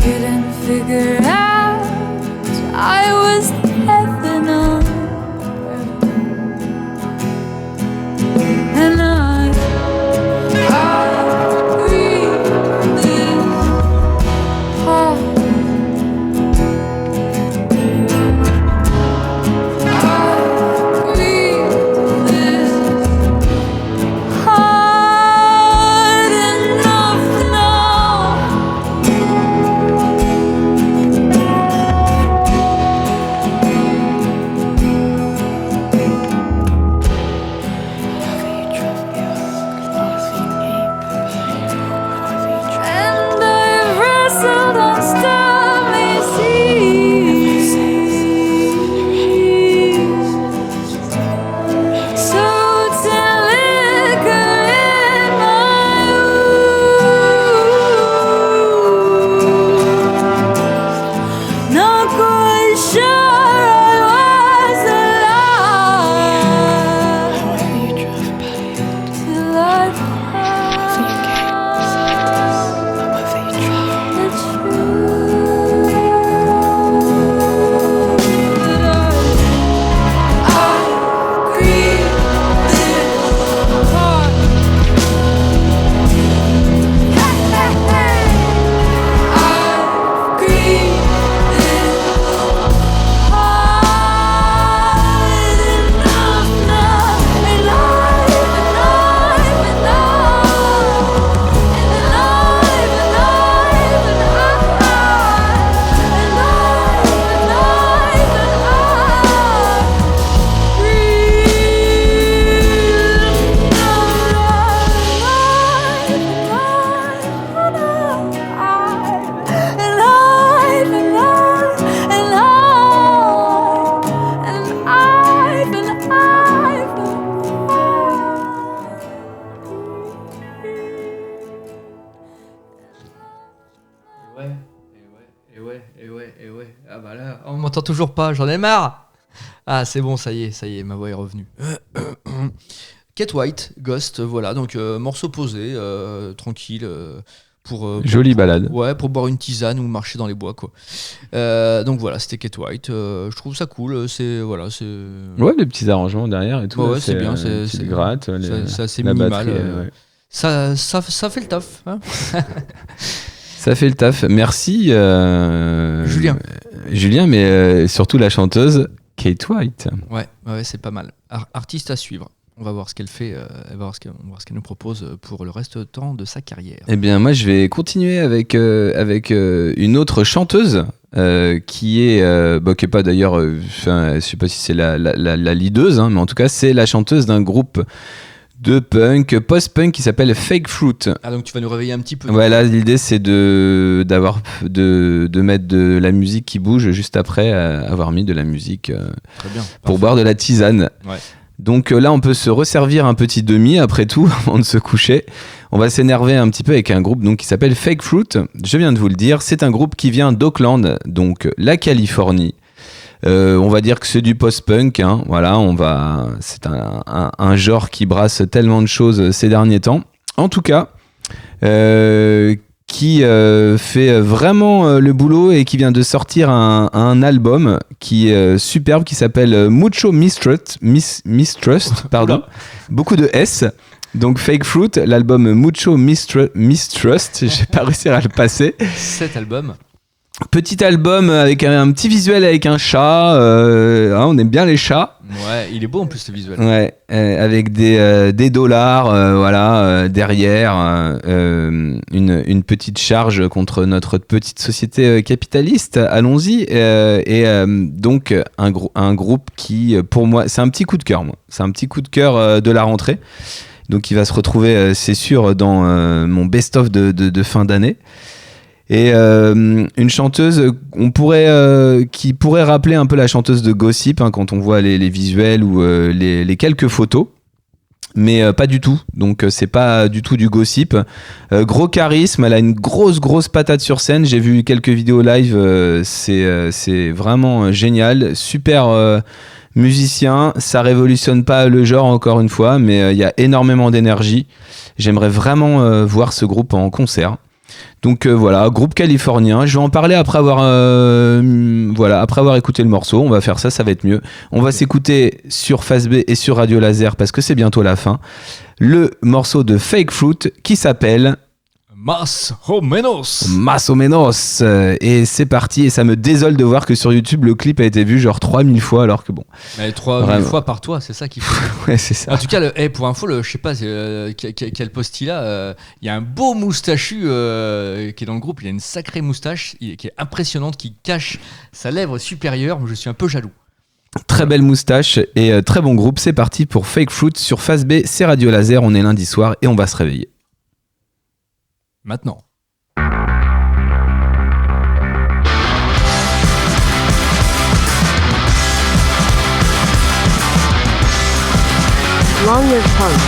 couldn't figure out I was heaven on earth. And I breathe this heart. I breathe this hard enough now. And I've wrestled on stormy seas, soaked in liquor in my wounds. Not quite sure I was alive till I Et ouais. Ah bah là, on m'entend toujours pas, j'en ai marre. Ah c'est bon, ça y est, ma voix est revenue. Kate White, Ghost, voilà, donc morceau posé, tranquille, pour Jolie balade. Ouais, pour boire une tisane ou marcher dans les bois, quoi. Donc voilà, c'était Kate White. Je trouve ça cool. C'est voilà, c'est. Ouais, les petits arrangements derrière et tout. Ouais, c'est bien. C'est gratte. c'est assez la minimal. batterie, ouais. Ça fait le taf. Hein. Ça fait le taf. Merci Julien, mais surtout la chanteuse Kate White. Ouais, c'est pas mal. Artiste à suivre. On va voir ce qu'elle fait, on va voir ce qu'elle nous propose pour le reste du temps de sa carrière. Eh bien, moi, je vais continuer avec une autre chanteuse qui est pas d'ailleurs, je sais pas si c'est la leaduse, hein, mais en tout cas, c'est la chanteuse d'un groupe de punk, post-punk qui s'appelle Fake Fruit. Ah, donc tu vas nous réveiller un petit peu. Ouais, là, l'idée, c'est de mettre de la musique qui bouge juste après avoir mis de la musique Très bien, pour boire de la tisane. Ouais. Donc là, on peut se resservir un petit demi après tout, avant de se coucher. On va s'énerver un petit peu avec un groupe donc, qui s'appelle Fake Fruit. Je viens de vous le dire, c'est un groupe qui vient d'Oakland, donc la Californie. On va dire que c'est du post-punk, hein. Voilà, c'est un genre qui brasse tellement de choses ces derniers temps. En tout cas, qui fait vraiment le boulot et qui vient de sortir un album qui est superbe, qui s'appelle Mucho Mistrust, pardon, beaucoup de S. Donc Fake Fruit, l'album Mucho Mistrust, j'ai pas réussi à le passer. Cet album. Petit album avec un petit visuel avec un chat, on aime bien les chats. Ouais, il est beau en plus ce visuel. Ouais, avec des dollars, derrière, une petite charge contre notre petite société capitaliste. Allons-y. Donc un groupe qui, pour moi, c'est un petit coup de cœur. C'est un petit coup de cœur de la rentrée. Donc il va se retrouver, c'est sûr, dans mon best-of de fin d'année. Et une chanteuse qui pourrait rappeler un peu la chanteuse de Gossip, hein, quand on voit les visuels ou les quelques photos, mais pas du tout. Donc c'est pas du tout du Gossip. Gros charisme, elle a une grosse patate sur scène. J'ai vu quelques vidéos live, c'est vraiment génial, super musicien. Ça révolutionne pas le genre encore une fois, mais il y a énormément d'énergie. J'aimerais vraiment voir ce groupe en concert. Donc voilà, groupe californien. Je vais en parler après avoir écouté le morceau. On va faire ça va être mieux. On va s'écouter sur Phase B et sur Radio Laser parce que c'est bientôt la fin. Le morceau de Fake Fruit qui s'appelle Más o menos. Más o menos. Et c'est parti. Et ça me désole de voir que sur YouTube, le clip a été vu genre 3000 fois alors que bon. Mais 3000 fois par toi, c'est ça qu'il faut. Ouais, c'est ça. En tout cas, pour info, je sais pas quel poste il a. Il y a un beau moustachu qui est dans le groupe. Il a une sacrée moustache qui est impressionnante, qui cache sa lèvre supérieure. Je suis un peu jaloux. Très belle moustache et très bon groupe. C'est parti pour Fake Fruit sur Phase B. C'est Radio Laser. On est lundi soir et on va se réveiller. Maintenant. Long live punk.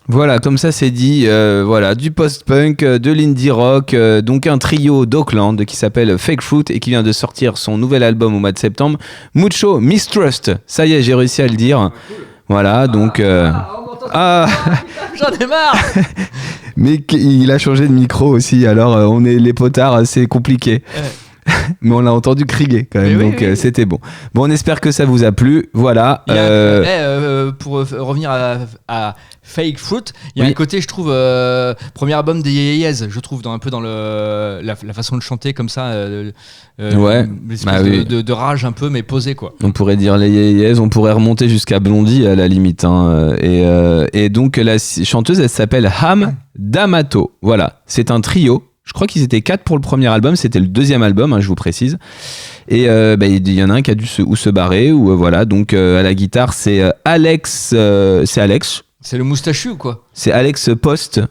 Voilà, comme ça c'est dit, voilà, du post-punk, de l'indie rock, donc un trio d'Auckland qui s'appelle Fake Fruit et qui vient de sortir son nouvel album au mois de septembre, Mucho Mistrust. Ça y est, j'ai réussi à le dire. Voilà, donc... J'en ai marre. Mais il a changé de micro aussi, alors on est les potards, c'est compliqué. Mais on l'a entendu crier quand même, donc c'était bon. Bon, on espère que ça vous a plu. Voilà. Pour revenir à Fake Fruit, il y a un côté, je trouve, premier album des Yeyez, je trouve, un peu dans la façon de chanter comme ça, de rage un peu, mais posé quoi. On pourrait dire les Yeyez, on pourrait remonter jusqu'à Blondie à la limite. Hein, et donc la chanteuse, elle s'appelle Ham D'Amato. Voilà, c'est un trio. Je crois qu'ils étaient 4 pour le premier album, c'était le deuxième album, hein, je vous précise. Et il y en a un qui a dû se barrer, ou voilà. Donc à la guitare, c'est Alex. C'est Alex. C'est le moustachu ou quoi ? C'est Alex Post.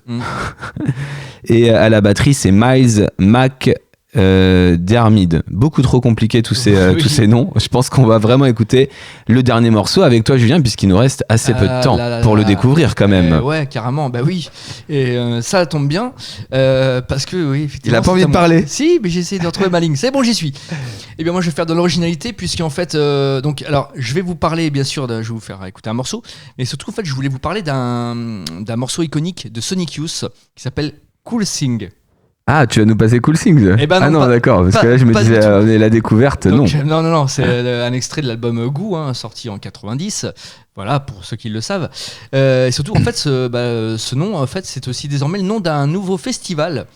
Et à la batterie, c'est Miles McDermid. Beaucoup trop compliqué tous ces noms. Je pense qu'on va vraiment écouter le dernier morceau avec toi, Julien, puisqu'il nous reste assez peu de temps pour le découvrir quand même. Ouais, carrément, bah oui. Et ça tombe bien parce que oui, effectivement. Il a pas envie de parler. Si, mais j'essaie de retrouver ma ligne. C'est bon, j'y suis. Et bien moi, je vais faire de l'originalité puisqu'en fait, donc alors, je vais vous parler bien sûr, je vais vous faire écouter un morceau, mais surtout en fait, je voulais vous parler d'un morceau iconique de Sonic Youth qui s'appelle Cool Thing. Ah, tu vas nous passer Cool Things. Eh ben non, ah non, d'accord, parce que là je me disais, on est la découverte, donc, non. Non, c'est un extrait de l'album Goo, sorti en 90. Voilà, pour ceux qui le savent. Et surtout, en fait, ce nom, en fait, c'est aussi désormais le nom d'un nouveau festival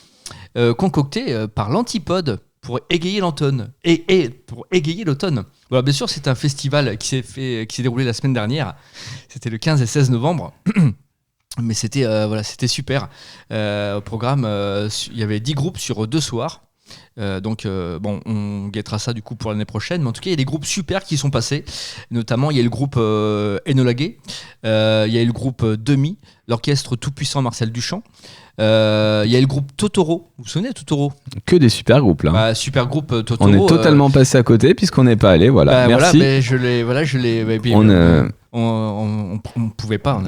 concocté par l'Antipode pour égayer l'automne. Et pour égayer l'automne. Voilà, bien sûr, c'est un festival qui s'est déroulé la semaine dernière. C'était le 15 et 16 novembre. Mais c'était super. Au programme, il y avait 10 groupes sur 2 soirs. Donc bon, on guettera ça du coup pour l'année prochaine, mais en tout cas il y a des groupes super qui sont passés, notamment il y a le groupe Enola Gay, il y a le groupe Demi, l'orchestre tout puissant Marcel Duchamp, il y a le groupe Totoro. Vous vous souvenez de Totoro? Que des super groupes là. Bah, super groupe Totoro. On est totalement passé à côté puisqu'on n'est pas allé. Voilà. Merci. Mais je l'ai. Puis, on pouvait pas. On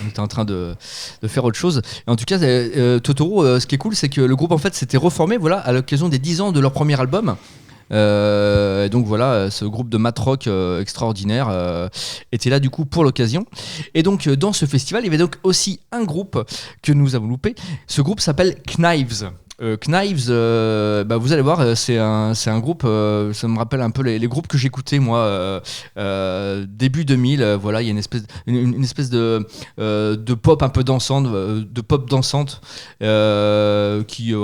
était en train de faire autre chose. Et en tout cas, Totoro. Ce qui est cool, c'est que le groupe en fait s'était reformé. Voilà, à l'occasion des 10 ans de leur premier album. Donc voilà, ce groupe de mat rock extraordinaire était là du coup pour l'occasion. Et donc dans ce festival, il y avait donc aussi un groupe que nous avons loupé. Ce groupe s'appelle Knives. Knives, vous allez voir, c'est un groupe, ça me rappelle un peu les groupes que j'écoutais moi début 2000. Voilà, il y a une espèce de pop un peu dansante, de pop dansante qui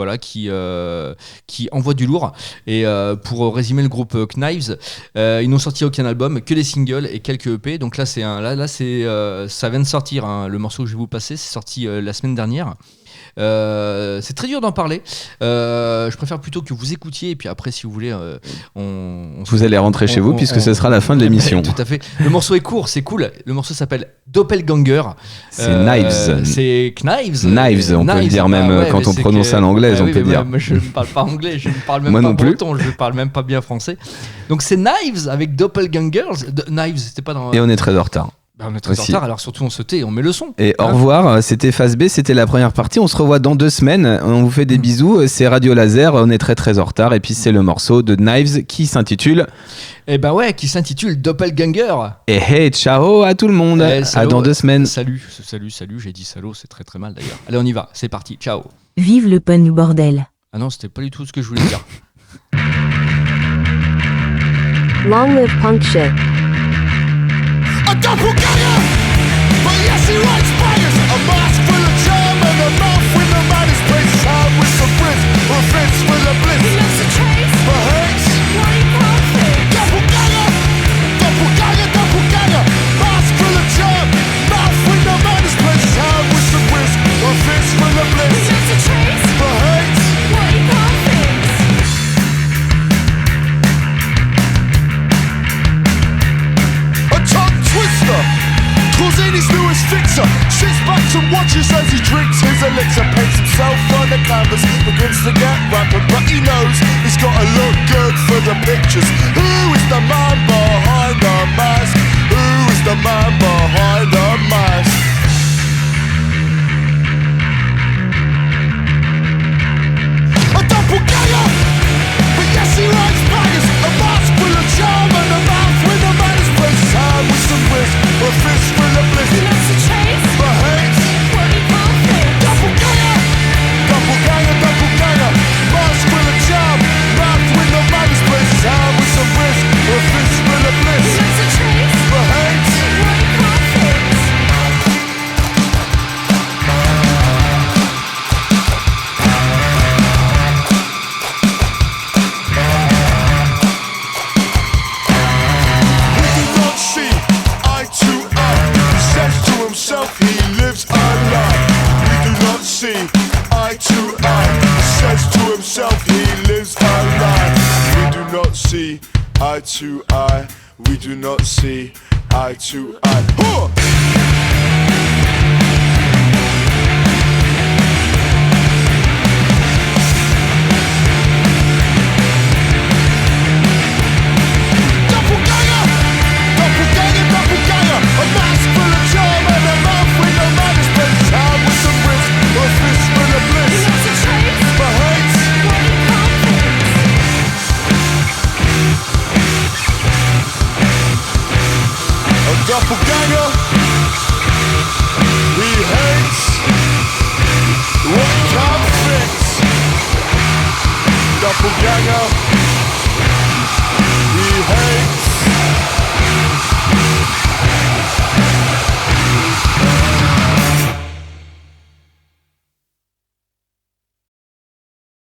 envoie du lourd. Et pour résumer le groupe Knives, ils n'ont sorti aucun album, que des singles et quelques EP. Donc là, ça vient de sortir. Hein, le morceau que je vais vous passer, c'est sorti la semaine dernière. C'est très dur d'en parler. Je préfère plutôt que vous écoutiez et puis après, si vous voulez, vous allez rentrer chez vous puisque ce sera la fin de l'émission. Tout à fait. Le morceau est court, c'est cool. Le morceau s'appelle Doppelganger. C'est Knives. C'est Knives. Knives, on peut le dire même quand on prononce à l'anglaise, on peut dire. Moi, je ne parle pas anglais, je ne parle même moi pas non plus. breton, je ne parle même pas bien français. Donc c'est Knives avec Doppelgangers. Knives, c'était pas dans. Et on est très en retard. On est très en retard, alors surtout on se tait, on met le son. Et au revoir, c'était Phase B, c'était la première partie. On se revoit dans 2 semaines. On vous fait des bisous. C'est Radio Laser, on est très très en retard. Et puis c'est le morceau de Knives qui s'intitule. Qui s'intitule Doppelganger. Et hey, ciao à tout le monde. À dans 2 semaines. Salut, j'ai dit salaud, c'est très très mal d'ailleurs. Allez, on y va, c'est parti, ciao. Vive le punk bordel. Ah non, c'était pas du tout ce que je voulais dire. Long live punk shit. A doppelganger, but yes, he writes bangers. A mask full of charm and a mouth with the maddest place. Hard with some wrist, or a fist full of bliss. He loves to chase, but hates what he can't fix. Doppelganger, doppelganger, doppelganger. Mask full of charm, mouth with the maddest place. Hard with some wrist, or a fist full of bliss. He loves to chase, but hates what he can't fix. Corsini's newest fixer sits back and watches as he drinks his elixir. Paints himself on the canvas, begins to get rapid, but he knows he's gotta look good for the pictures. Who is the man behind the mask? Who is the man behind the mask? A doppelganger, but yes, he writes bangers. A mask full of charm and a mouth with a man's place. Hand with some wrist, a fist full of bliss. He loves to chase, but hates what he can't fix. Doppelganger, doppelganger, doppelganger. Mask full of charm, mouth with a man's place. Hand with some wrist, a fist full of bliss. He loves to chase, but hates what he can't fix. He lives a lie. We do not see eye to eye. He says to himself he lives a lie. We do not see eye to eye. We do not see eye to eye. Huh! Doppelganger, doppelganger, doppelganger. A mask full of charm and a mouth with no manners. Spends time with some wrist, a fist full of bliss. He loves to chase, but hates what he can't fix. A doppelganger, he hates what he can't fix. Doppelganger, he hates